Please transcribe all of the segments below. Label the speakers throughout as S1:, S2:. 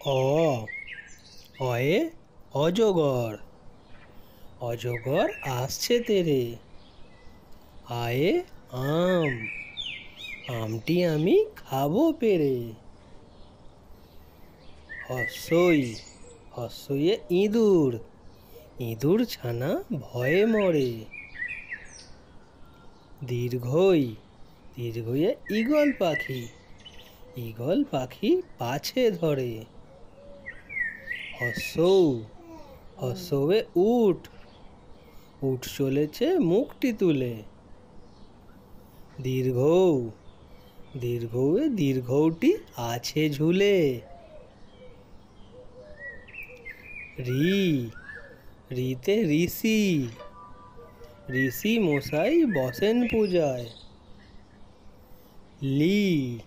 S1: অ অয়ে অজগর, অজগর আসছে তেরে। আয়ে আম, আমটি আমি খাবো পেরে। হস্যই হস্যইয়ে ইঁদুর, ইঁদুর ছানা ভয়ে মরে। দীর্ঘই দীর্ঘইয়ে ঈগল পাখি, ঈগল পাখি পাছে ধরে। হস্যৌ হস্যৌয়ে উট, উট চলেছে মুখটি তুলে। দীর্ঘৌ দীর্ঘৌয়ে দীর্ঘৌটি আছে ঝুলে। রি রিতে ঋষি, ঋষি মশাই বসেন পূজায়। লি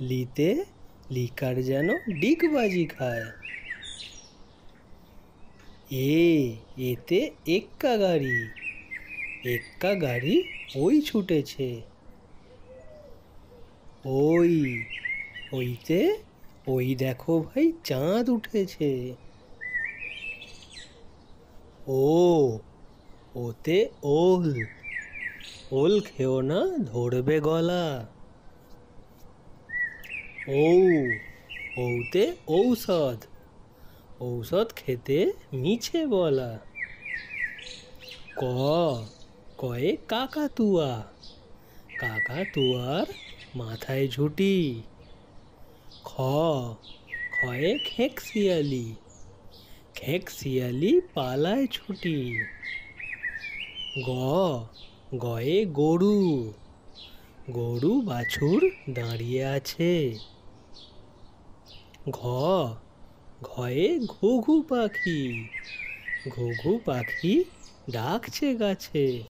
S1: লিতে লিকার যেন ডিগবাজি খায়। এতে এক্কা গাড়ি, এক্কা গাড়ি ওই ছুটেছে। ওই ওইতে ওই দেখো ভাই চাঁদ উঠেছে। ও ওতে ওল, ওল খেও না ধরবে গলা। ঔ ঔতে ঔষধ, ঔষধ খেতে মিছে বলা। ক কয়ে কাকাতুয়া, কাকাতুয়ার মাথায় ঝুঁটি। খ খয়ে খেঁকশিয়ালি, খেঁকশিয়ালি পালায় ছুটি। গ গয়ে গরু, গরু বাছুর দাঁড়িয়ে আছে। ঘ ঘয়ে ঘুঘু পাখি, ঘুঘু পাখি ডাকছে গাছে।